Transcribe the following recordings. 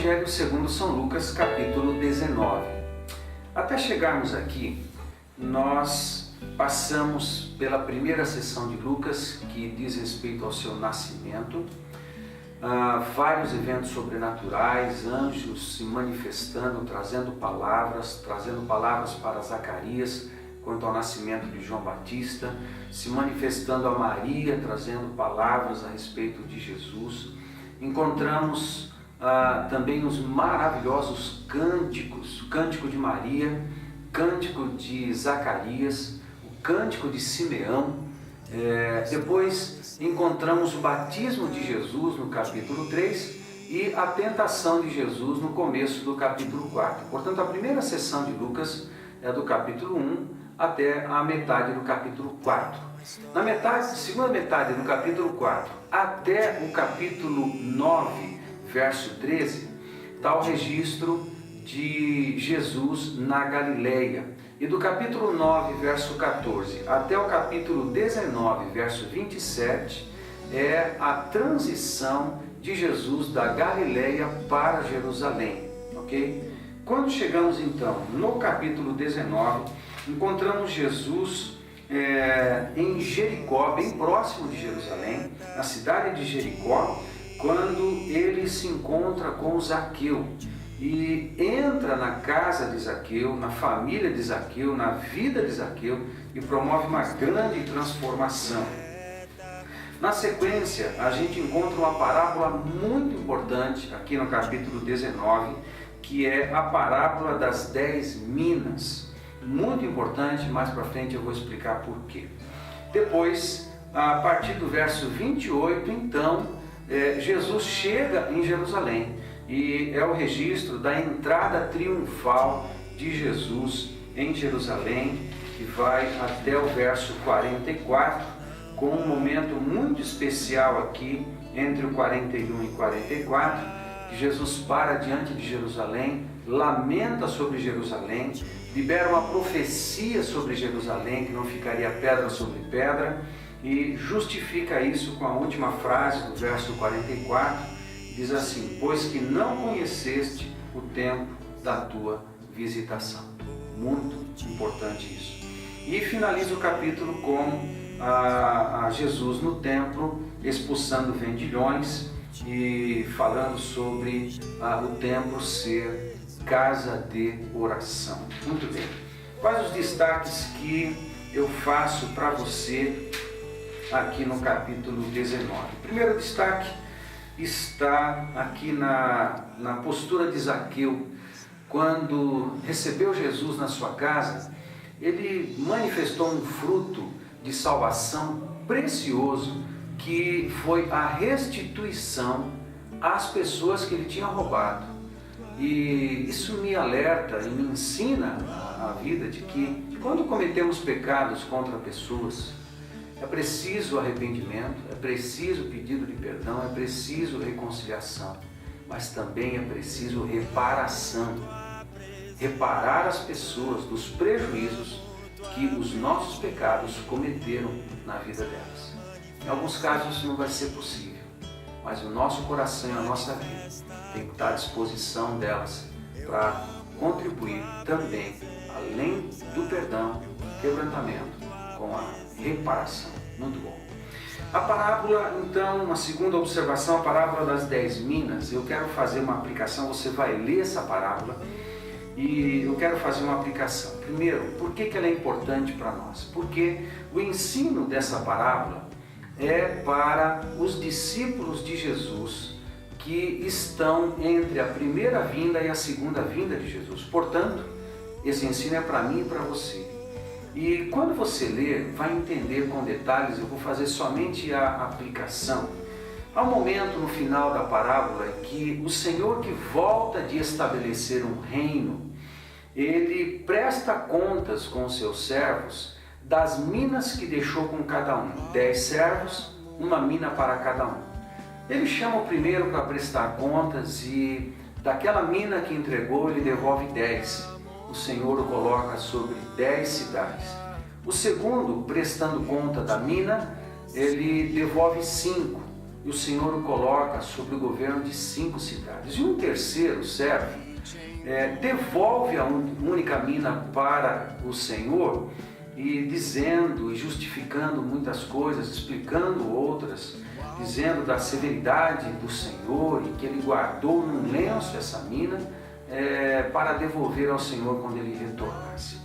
Evangelho segundo São Lucas, capítulo 19. Até chegarmos aqui, nós passamos pela primeira sessão de Lucas, que diz respeito ao seu nascimento, vários eventos sobrenaturais, anjos se manifestando, trazendo palavras para Zacarias quanto ao nascimento de João Batista, se manifestando a Maria, trazendo palavras a respeito de Jesus. Encontramos também os maravilhosos cânticos, o cântico de Maria, cântico de Zacarias, o cântico de Simeão. Depois encontramos o batismo de Jesus no capítulo 3 e a tentação de Jesus no começo do capítulo 4. Portanto, a primeira sessão de Lucas é do capítulo 1 até a metade do capítulo 4. Segunda metade do capítulo 4 até o capítulo 9, verso 13, está o registro de Jesus na Galileia. E do capítulo 9, verso 14, até o capítulo 19, verso 27, é a transição de Jesus da Galileia para Jerusalém, ok? Quando chegamos então no capítulo 19, encontramos Jesus em Jericó, bem próximo de Jerusalém, na cidade de Jericó, quando ele se encontra com Zaqueu e entra na casa de Zaqueu, na família de Zaqueu, na vida de Zaqueu e promove uma grande transformação. Na sequência, a gente encontra uma parábola muito importante aqui no capítulo 19, que é a parábola das 10 minas. Muito importante, mais para frente eu vou explicar por quê. Depois, a partir do verso 28, então, Jesus chega em Jerusalém e é o registro da entrada triunfal de Jesus em Jerusalém, que vai até o verso 44, com um momento muito especial aqui, entre o 41 e 44, que Jesus para diante de Jerusalém, lamenta sobre Jerusalém, libera uma profecia sobre Jerusalém, que não ficaria pedra sobre pedra, e justifica isso com a última frase do verso 44, diz assim: pois que não conheceste o tempo da tua visitação. Muito importante isso. E finaliza o capítulo com Jesus no templo, expulsando vendilhões e falando sobre o templo ser casa de oração. Muito bem. Quais os destaques que eu faço para você aqui no capítulo 19? O primeiro destaque está aqui na postura de Zaqueu. Quando recebeu Jesus na sua casa, ele manifestou um fruto de salvação precioso, que foi a restituição às pessoas que ele tinha roubado. E isso me alerta e me ensina a vida de que quando cometemos pecados contra pessoas, é preciso arrependimento, é preciso pedido de perdão, é preciso reconciliação, mas também é preciso reparação. Reparar as pessoas dos prejuízos que os nossos pecados cometeram na vida delas. Em alguns casos isso não vai ser possível, mas o nosso coração e a nossa vida tem que estar à disposição delas para contribuir também, além do perdão, quebrantamento, com a reparação. Muito bom. A parábola, então, uma segunda observação, a parábola das 10 minas. Eu quero fazer uma aplicação, você vai ler essa parábola e eu quero fazer uma aplicação. Primeiro, por que ela é importante para nós? Porque o ensino dessa parábola é para os discípulos de Jesus que estão entre a primeira vinda e a segunda vinda de Jesus. Portanto, esse ensino é para mim e para você. E quando você ler, vai entender com detalhes, eu vou fazer somente a aplicação. Há um momento no final da parábola que o Senhor, que volta de estabelecer um reino, ele presta contas com os seus servos das minas que deixou com cada um. 10 servos, uma mina para cada um. Ele chama o primeiro para prestar contas e daquela mina que entregou ele devolve 10. O Senhor o coloca sobre 10 cidades. O segundo, prestando conta da mina, ele devolve 5. e o Senhor o coloca sobre o governo de 5 cidades. E um terceiro servo devolve a única mina para o Senhor, e dizendo e justificando muitas coisas, explicando outras, dizendo da severidade do Senhor e que ele guardou num lenço essa mina para devolver ao Senhor quando ele retornasse.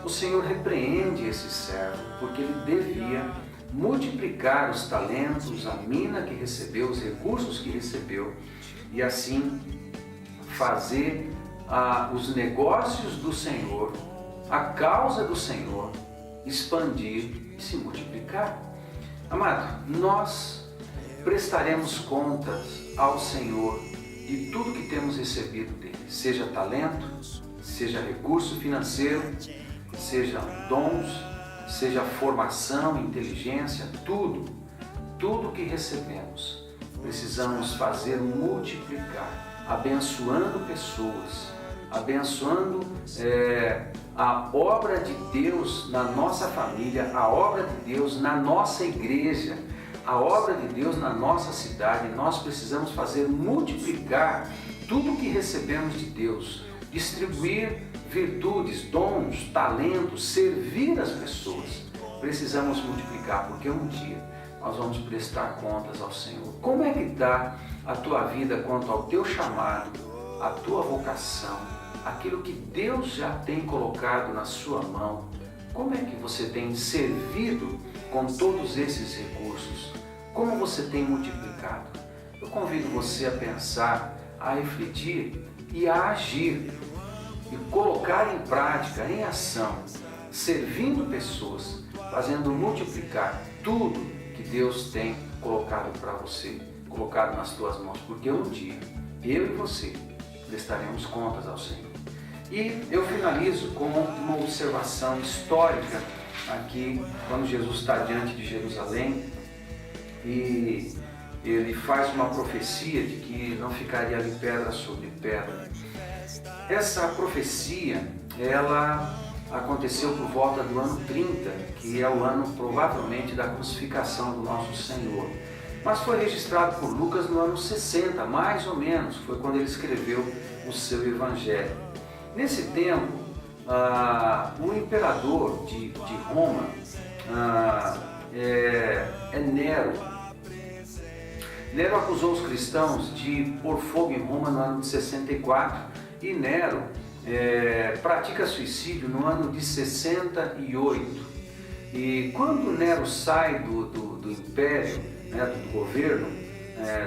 O Senhor repreende esse servo porque ele devia multiplicar os talentos, a mina que recebeu, os recursos que recebeu, e assim fazer os negócios do Senhor, a causa do Senhor, expandir e se multiplicar. Amado, nós prestaremos contas ao Senhor de tudo que temos recebido dele, seja talento, seja recurso financeiro, seja dons, seja formação, inteligência, tudo que recebemos, precisamos fazer multiplicar, abençoando pessoas, abençoando a obra de Deus na nossa família, a obra de Deus na nossa igreja, a obra de Deus na nossa cidade. Nós precisamos fazer multiplicar tudo que recebemos de Deus, distribuir virtudes, dons, talentos, servir as pessoas. Precisamos multiplicar, porque um dia nós vamos prestar contas ao Senhor. Como é que está a tua vida quanto ao teu chamado, a tua vocação, aquilo que Deus já tem colocado na sua mão? Como é que você tem servido com todos esses recursos? Como você tem multiplicado? Eu convido você a pensar, a refletir e a agir, e colocar em prática, em ação, servindo pessoas, fazendo multiplicar tudo que Deus tem colocado para você, colocado nas tuas mãos, porque um dia, eu e você, prestaremos contas ao Senhor. E eu finalizo com uma observação histórica aqui, quando Jesus está diante de Jerusalém, e ele faz uma profecia de que não ficaria ali pedra sobre pedra. Essa profecia, ela aconteceu por volta do ano 30, que é o ano provavelmente da crucificação do nosso Senhor. Mas foi registrado por Lucas no ano 60, mais ou menos, foi quando ele escreveu o seu evangelho. Nesse tempo, o imperador de Roma é Nero. Nero acusou os cristãos de pôr fogo em Roma no ano de 64 e Nero pratica suicídio no ano de 68. E quando Nero sai do império, do governo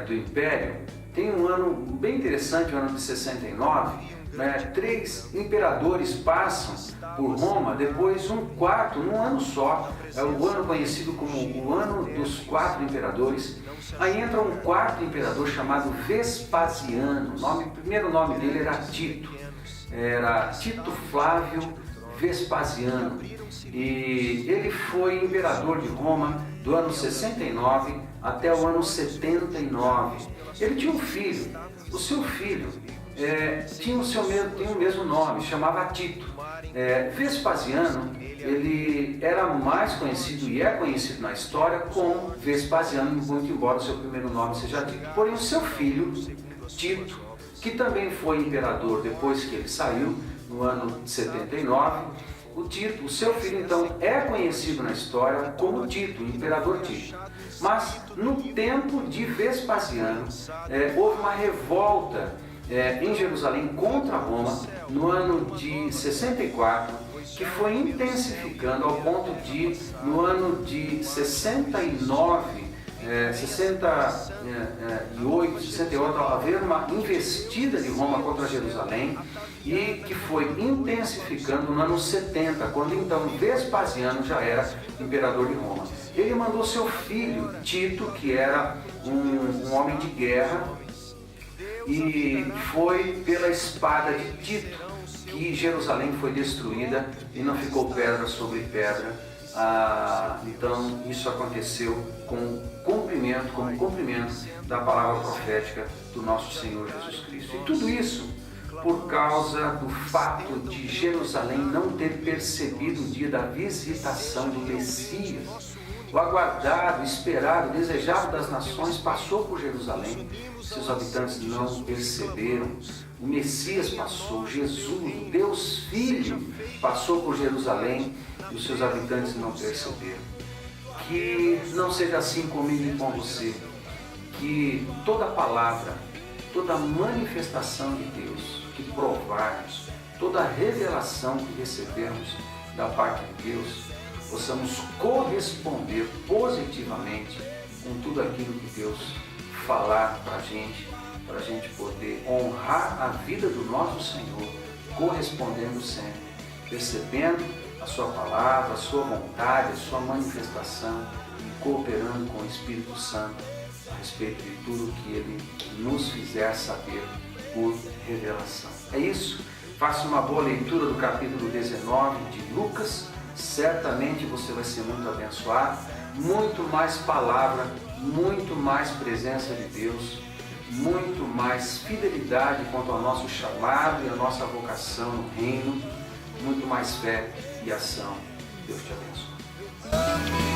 do império, tem um ano bem interessante, o ano de 69, 3 imperadores passam por Roma, depois um quarto, num ano só, é o ano conhecido como o ano dos 4 imperadores. Aí entra um quarto imperador chamado Vespasiano. O primeiro nome dele era Tito Flávio Vespasiano, e ele foi imperador de Roma do ano 69 até o ano 79. Ele tinha um filho, o seu filho tinha o mesmo nome, chamava Tito. Vespasiano, ele era mais conhecido e é conhecido na história como Vespasiano, muito embora o seu primeiro nome seja Tito. Porém, o seu filho, Tito, que também foi imperador depois que ele saiu, no ano de 79, o seu filho então é conhecido na história como Tito, o imperador Tito. Mas no tempo de Vespasiano, houve uma revolta em Jerusalém contra Roma, no ano de 64, que foi intensificando ao ponto de, no ano de 68, 68, haver uma investida de Roma contra Jerusalém, e que foi intensificando no ano 70, quando então Vespasiano já era imperador de Roma. Ele mandou seu filho Tito, que era um homem de guerra, e foi pela espada de Tito que Jerusalém foi destruída e não ficou pedra sobre pedra. Então isso aconteceu como cumprimento da palavra profética do nosso Senhor Jesus Cristo. E tudo isso por causa do fato de Jerusalém não ter percebido o dia da visitação do Messias. o aguardado, esperado, desejado das nações, passou por Jerusalém. Seus habitantes não perceberam. O Messias passou, Jesus, o Deus Filho, passou por Jerusalém e os seus habitantes não perceberam. Que não seja assim comigo e com você. Que toda palavra, toda manifestação de Deus que provarmos, toda revelação que recebemos da parte de Deus, possamos corresponder positivamente com tudo aquilo que Deus falar para a gente poder honrar a vida do nosso Senhor, correspondendo sempre, percebendo a sua palavra, a sua vontade, a sua manifestação e cooperando com o Espírito Santo a respeito de tudo que Ele nos fizer saber por revelação. É isso. Faça uma boa leitura do capítulo 19 de Lucas. Certamente você vai ser muito abençoado. Muito mais palavra, muito mais presença de Deus, muito mais fidelidade quanto ao nosso chamado e a nossa vocação no reino, muito mais fé e ação. Deus te abençoe.